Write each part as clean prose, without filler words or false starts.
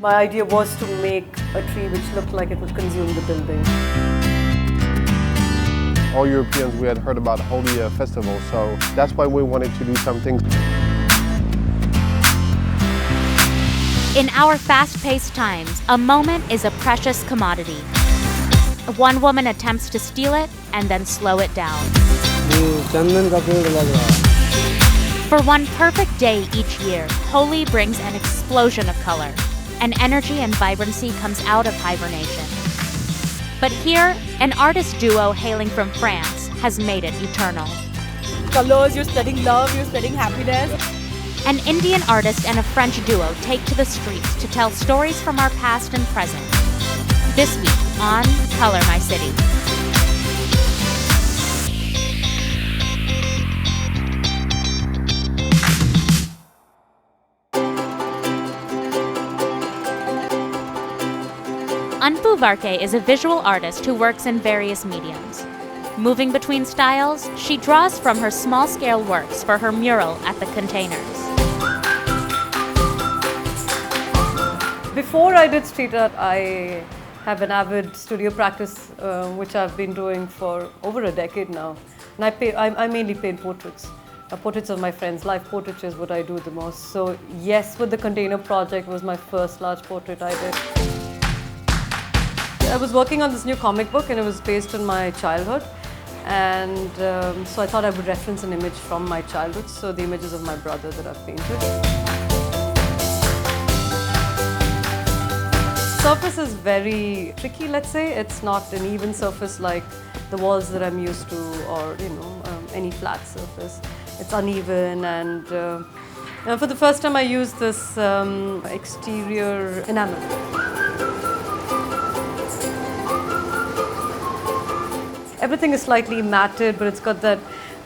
My idea was to make a tree which looked like it would consume the building. All Europeans, we had heard about Lodhi festival, so that's why we wanted to do something. In our fast-paced times, a moment is a precious commodity. One woman attempts to steal it and then slow it down. For one perfect day each year, Holi brings an explosion of color. And energy and vibrancy comes out of hibernation. But here, an artist duo hailing from France has made it eternal. Colors, you're spreading love, you're spreading happiness. An Indian artist and a French duo take to the streets to tell stories from our past and present. This week on Color My City. Anpu Varkey is a visual artist who works in various mediums. Moving between styles, she draws from her small-scale works for her mural at the Containers. Before I did street art, I have an avid studio practice, which I've been doing for over a decade now. And I mainly paint portraits. Portraits of my friends. Life portraiture is what I do the most. So yes, with the Container project was my first large portrait I did. I was working on this new comic book and it was based on my childhood, and so I thought I would reference an image from my childhood, so the images of my brother that I've painted. Surface is very tricky, let's say. It's not an even surface like the walls that I'm used to, or any flat surface. It's uneven, and for the first time I used this exterior enamel. Everything is slightly matted, but it's got that,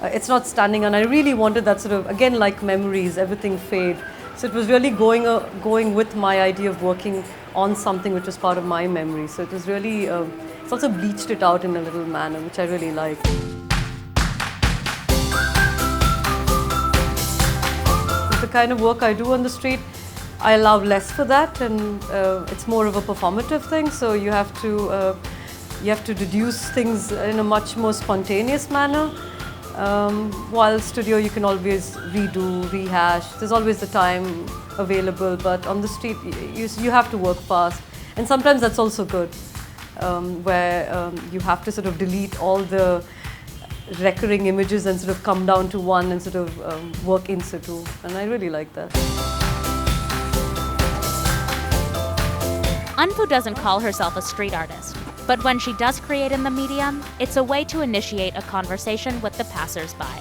it's not standing, and I really wanted that sort of, again, like memories, everything fade. So it was really going with my idea of working on something which was part of my memory. So it was really, it's also bleached it out in a little manner, which I really like. The kind of work I do on the street, I allow less for that, and it's more of a performative thing, so you have to deduce things in a much more spontaneous manner. While studio, you can always redo, rehash. There's always the time available, but on the street, you have to work fast. And sometimes that's also good, where you have to sort of delete all the recurring images and sort of come down to one and sort of work in situ. And I really like that. Anpu doesn't call herself a street artist, but when she does create in the medium, it's a way to initiate a conversation with the passers-by.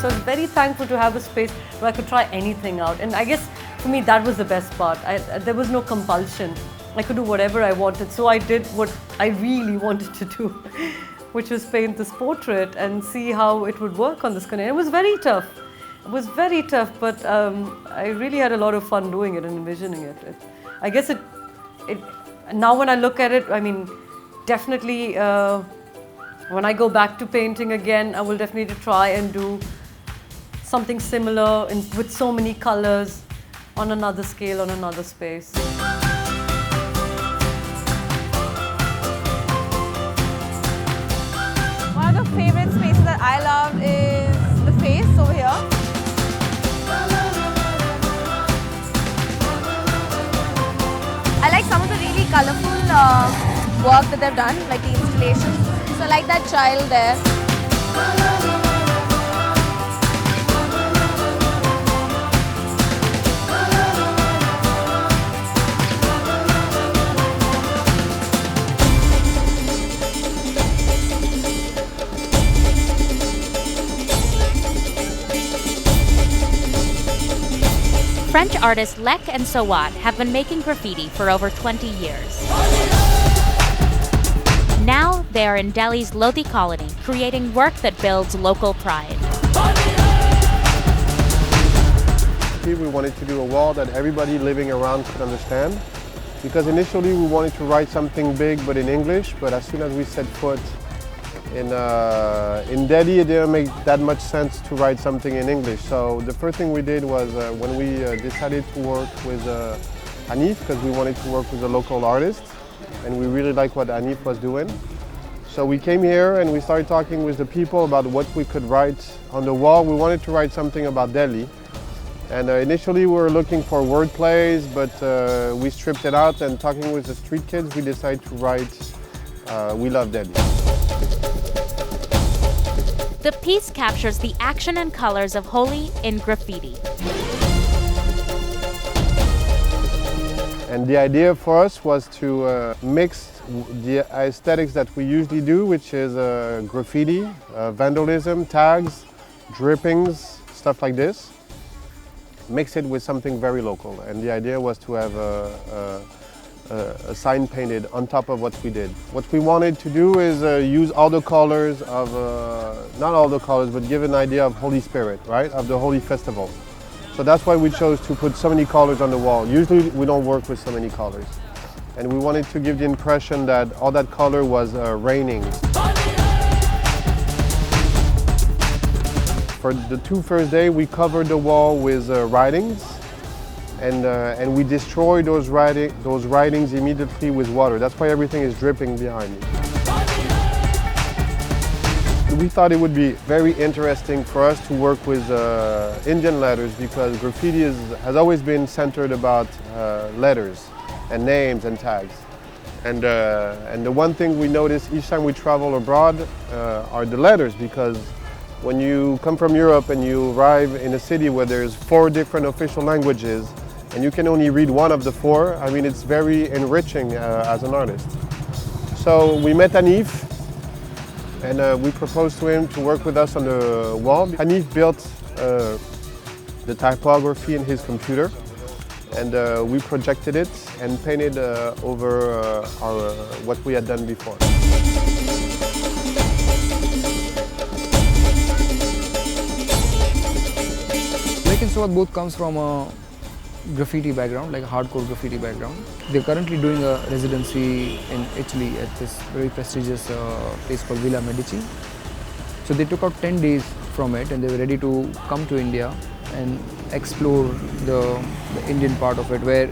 So I was very thankful to have a space where I could try anything out, and I guess for me that was the best part. There was no compulsion. I could do whatever I wanted, so I did what I really wanted to do, which was paint this portrait and see how it would work on this container. It was very tough. It was very tough, but I really had a lot of fun doing it and envisioning it. I guess now when I look at it, I mean, definitely when I go back to painting again, I will definitely try and do something similar with so many colors on another scale, on another space. One of the favorite spaces that I love is the face over here. I like some of the really colourful work that they've done, like the installations. So I like that child there. French artists Lek and Sowat have been making graffiti for over 20 years. Now they are in Delhi's Lodhi colony, creating work that builds local pride. We wanted to do a wall that everybody living around could understand, because initially we wanted to write something big but in English, but as soon as we set foot in Delhi, it didn't make that much sense to write something in English. So the first thing we did was when we decided to work with Hanif because we wanted to work with a local artist and we really liked what Hanif was doing. So we came here and we started talking with the people about what we could write on the wall. We wanted to write something about Delhi. And initially we were looking for word plays, but we stripped it out and talking with the street kids, we decided to write We Love Delhi. The piece captures the action and colors of Holi in graffiti. And the idea for us was to mix the aesthetics that we usually do, which is graffiti, vandalism, tags, drippings, stuff like this. Mix it with something very local. And the idea was to have a sign painted on top of what we did. What we wanted to do is use all the colors of, not all the colors, but give an idea of Holy Spirit, right? Of the Holy Festival. So that's why we chose to put so many colors on the wall. Usually we don't work with so many colors. And we wanted to give the impression that all that color was raining. For the first days, we covered the wall with writings, and we destroyed those writings immediately with water. That's why everything is dripping behind me. We thought it would be very interesting for us to work with Indian letters because graffiti has always been centered about letters and names and tags. And the one thing we notice each time we travel abroad are the letters, because when you come from Europe and you arrive in a city where there's 4 different official languages and you can only read one of the 4, I mean, it's very enriching as an artist. So we met Hanif and we proposed to him to work with us on the wall. Hanif built the typography in his computer, and we projected it and painted over what we had done before. Lek and Sowat both comes from a graffiti background, like a hardcore graffiti background. They're currently doing a residency in Italy at this very prestigious place called Villa Medici. So they took out 10 days from it and they were ready to come to India and explore the Indian part of it, where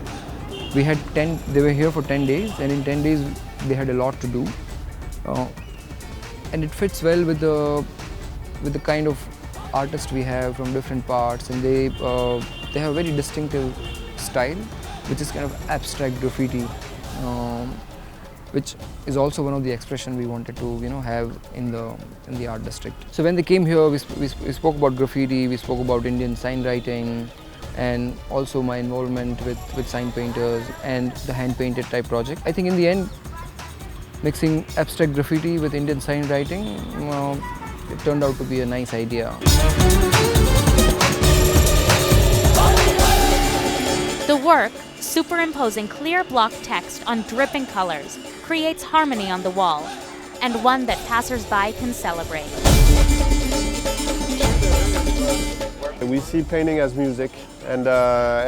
they were here for 10 days, and in 10 days they had a lot to do. And it fits well with the kind of artists we have from different parts, and they have a very distinctive style, which is kind of abstract graffiti, which is also one of the expression we wanted to have in the art district. So when they came here, we spoke about graffiti, we spoke about Indian sign writing, and also my involvement with sign painters and the hand painted type project. I think in the end, mixing abstract graffiti with Indian sign writing, it turned out to be a nice idea. The work, superimposing clear block text on dripping colors, creates harmony on the wall, and one that passers-by can celebrate. We see painting as music, and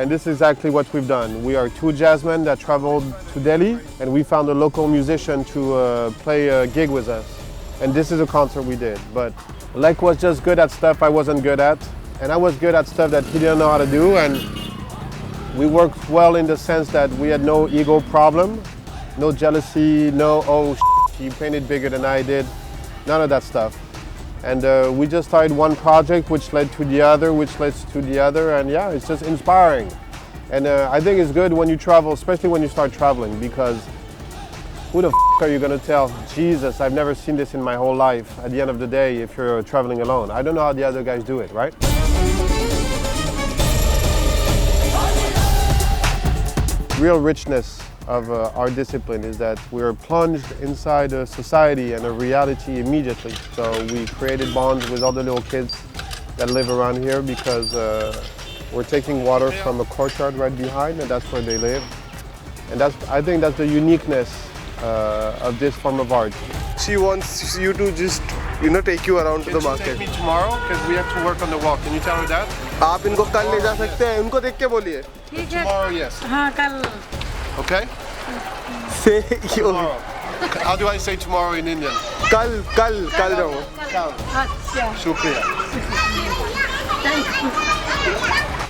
this is exactly what we've done. We are 2 jazzmen that traveled to Delhi, and we found a local musician to play a gig with us. And this is a concert we did. But Lek was just good at stuff I wasn't good at, and I was good at stuff that he didn't know how to do. And we worked well in the sense that we had no ego problem, no jealousy, he painted bigger than I did, none of that stuff. And we just started one project which led to the other, which led to the other, and yeah, it's just inspiring. And I think it's good when you travel, especially when you start traveling, because who the are you gonna tell, Jesus, I've never seen this in my whole life at the end of the day if you're traveling alone? I don't know how the other guys do it, right? Real richness of our discipline is that we're plunged inside a society and a reality immediately. So we created bonds with all the little kids that live around here because we're taking water from a courtyard right behind, and that's where they live. And I think that's the uniqueness of this form of art. She wants you to just, take you around to the market. Can you take me tomorrow? Because we have to work on the wall. Can you tell her that? आप इनको कल ले जा सकते हैं, उनको देख के बोलिए. Tomorrow, yes. हाँ कल. Okay? Say Tomorrow. How do I say tomorrow in Indian? कल जाओ. अच्छा. Shukriya.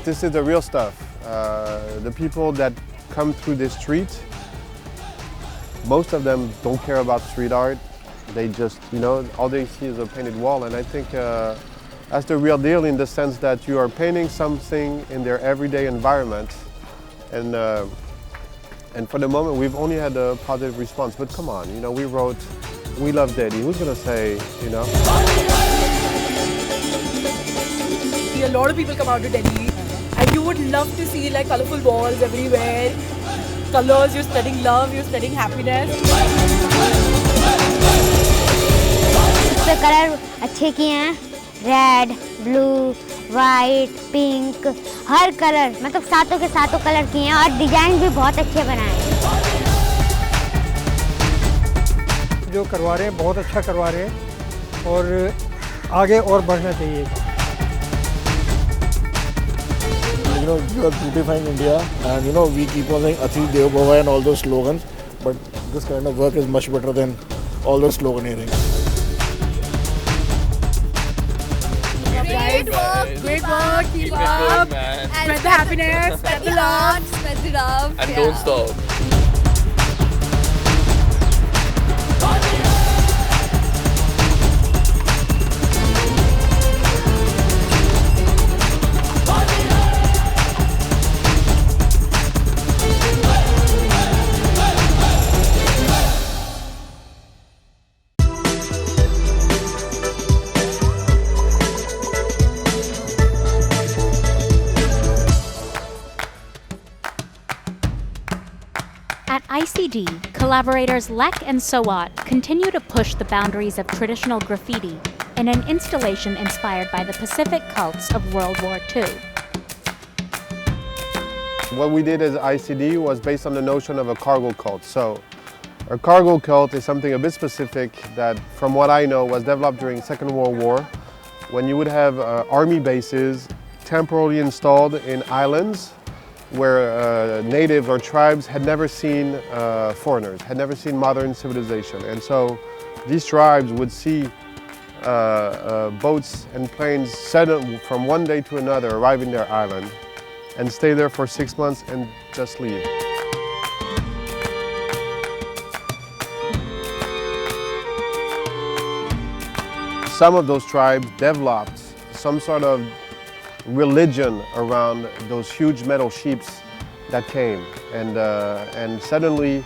This is the real stuff. The people that come through this street, most of them don't care about street art. They just, all they see is a painted wall. And I think that's the real deal, in the sense that you are painting something in their everyday environment. And for the moment, we've only had a positive response. But come on, we wrote, "We love Delhi." Who's gonna say, A lot of people come out to Delhi, and you would love to see like colorful walls everywhere, colors. You're spreading love, you're spreading happiness. इसपे colour अच्छे किए हैं, red, blue, white, pink, हर colour, मतलब सातों के सातों colour किए हैं और डिजाइन भी बहुत अच्छे बनाए हैं। जो करवा रहे हैं बहुत अच्छा करवा रहे हैं और आगे और बढ़ना चाहिए। You are beautifying India, and we keep on saying Ati Dev Bhava and all those slogans, but this kind of work is much better than all the sloganeering. Great work, keep up, spread the happiness, spread the love, and don't stop. At ICD, collaborators Lek and Sowat continue to push the boundaries of traditional graffiti in an installation inspired by the Pacific cults of World War II. What we did as ICD was based on the notion of a cargo cult. So a cargo cult is something a bit specific that, from what I know, was developed during Second World War, when you would have army bases temporarily installed in islands where natives or tribes had never seen foreigners, had never seen modern civilization. And so these tribes would see boats and planes settle from one day to another, arrive in their island and stay there for 6 months and just leave. Some of those tribes developed some sort of religion around those huge metal sheeps that came, and suddenly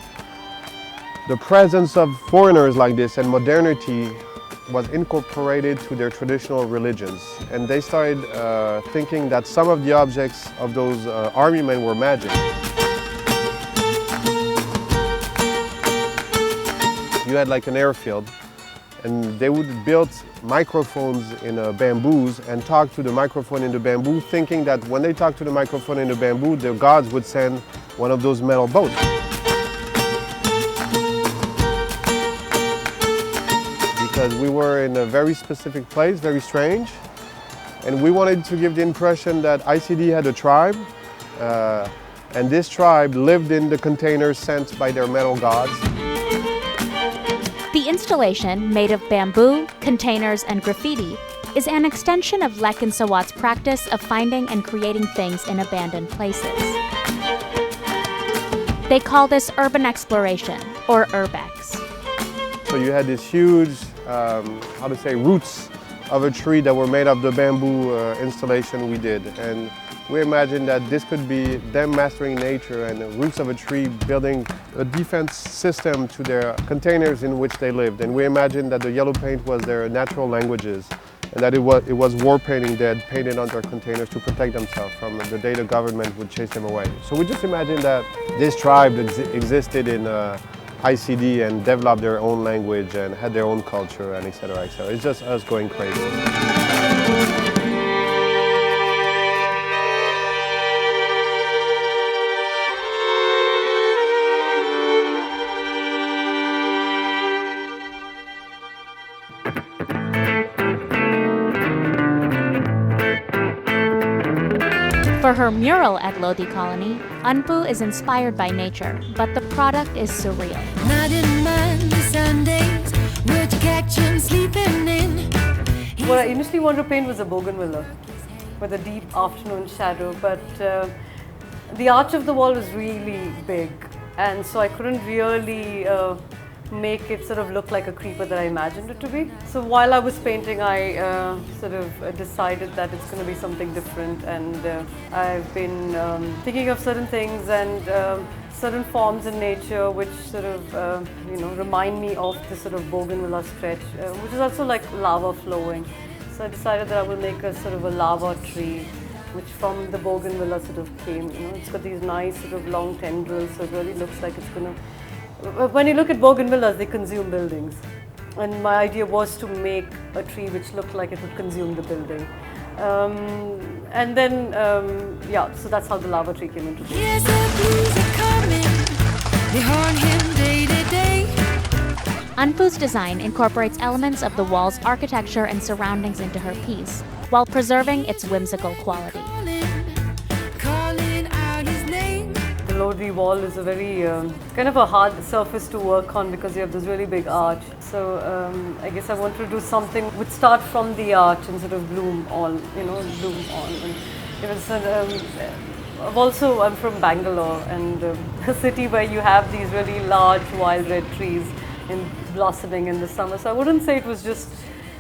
the presence of foreigners like this and modernity was incorporated to their traditional religions, and they started thinking that some of the objects of those army men were magic. You had like an airfield, and they would build microphones in bamboos and talk to the microphone in the bamboo, thinking that when they talk to the microphone in the bamboo, the gods would send one of those metal boats. Because we were in a very specific place, very strange, and we wanted to give the impression that ICD had a tribe, and this tribe lived in the containers sent by their metal gods. The installation, made of bamboo, containers, and graffiti, is an extension of Lek and Sowat's practice of finding and creating things in abandoned places. They call this urban exploration, or urbex. So you had these huge, roots of a tree that were made of the bamboo installation we did. And we imagined that this could be them mastering nature, and the roots of a tree building a defense system to their containers in which they lived. And we imagined that the yellow paint was their natural languages, and that it was war painting they had painted on their containers to protect themselves from the day the government would chase them away. So we just imagined that this tribe existed in ICD and developed their own language and had their own culture, and etc., etc. It's just us going crazy. For her mural at Lodhi Colony, Anpu is inspired by nature, but the product is surreal. What I initially wanted to paint was a bougainvillea with a deep afternoon shadow, but the arch of the wall was really big, and so I couldn't really make it sort of look like a creeper that I imagined it to be. So while I was painting, I sort of decided that it's going to be something different, and I've been thinking of certain things and certain forms in nature which sort of remind me of the sort of bougainvillea stretch, which is also like lava flowing. So I decided that I will make a sort of a lava tree, which from the bougainvillea sort of came. It's got these nice sort of long tendrils, so it really looks like it's gonna. When you look at bougainvilleas, they consume buildings, and my idea was to make a tree which looked like it would consume the building. And then, so that's how the lava tree came into being. Yes, the blues are coming. They haunt him day to day. Anpu's design incorporates elements of the wall's architecture and surroundings into her piece, while preserving its whimsical quality. Calling out his name. The Lodhi wall is a very kind of a hard surface to work on because you have this really big arch. So I guess I wanted to do something which start from the arch and sort of bloom on. And it was I'm from Bangalore, and a city where you have these really large wild red trees blossoming in the summer. So I wouldn't say it was just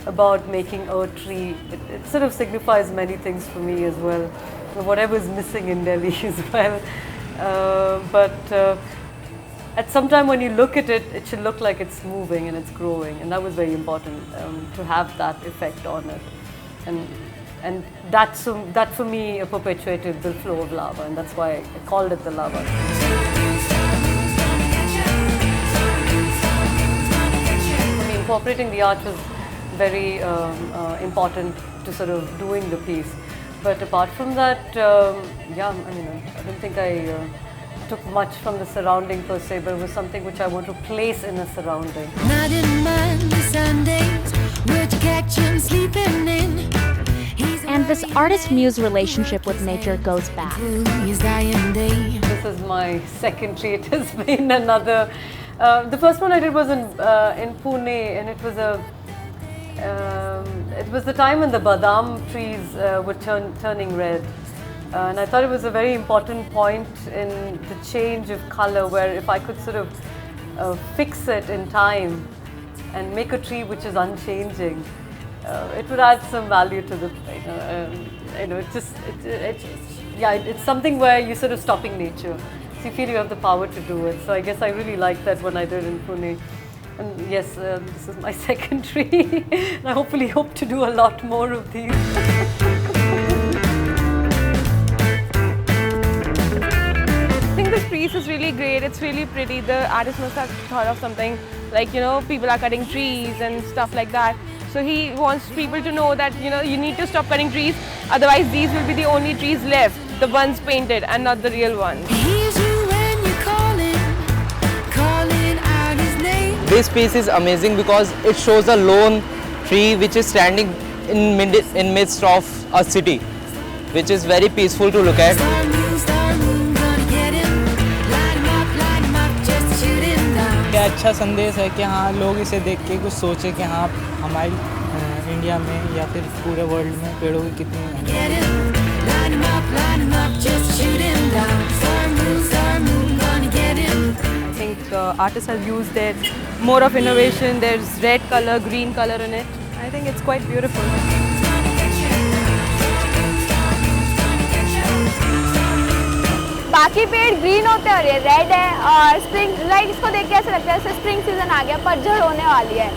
about making a tree. It sort of signifies many things for me as well. Whatever is missing in Delhi as well. But at some time when you look at it, it should look like it's moving and it's growing, and that was very important to have that effect on it. And that for me perpetuated the flow of lava, and that's why I called it the lava. For me, incorporating the arch was very important to sort of doing the piece. But apart from that, I don't think I took much from the surrounding per se, but it was something which I want to place in a surrounding. Not in Monday, Sundays, where'd you catch him sleeping in? And this artist-muse relationship with nature goes back. This is my second tree. It has been another. The first one I did was in Pune, and it was the time when the badam trees were turning red. And I thought it was a very important point in the change of color, where if I could sort of fix it in time and make a tree which is unchanging, it would add some value to the, it's something where you're sort of stopping nature. So you feel you have the power to do it. So I guess I really liked that when I did in Pune. And yes, this is my second tree. And I hopefully hope to do a lot more of these. I think this piece is really great. It's really pretty. The artist must have thought of something like, people are cutting trees and stuff like that. So he wants people to know that, you need to stop cutting trees. Otherwise, these will be the only trees left, the ones painted and not the real ones. This piece is amazing because it shows a lone tree which is standing in midst of a city, which is very peaceful to look at. क्या अच्छा संदेश है कि हाँ लोग इसे देख के कुछ सोचे कि हाँ हमारी इंडिया में या फिर पूरे वर्ल्ड में पेड़ों की कितनी I think artists have used their more of innovation. There's red color, green color in it. I think it's quite beautiful. बाकी पेड़ ग्रीन होते हैं और ये रेड है, और स्प्रिंग इसको देख के ऐसा लगता है जैसे स्प्रिंग सीजन आ गया, पतझड़ होने वाली है।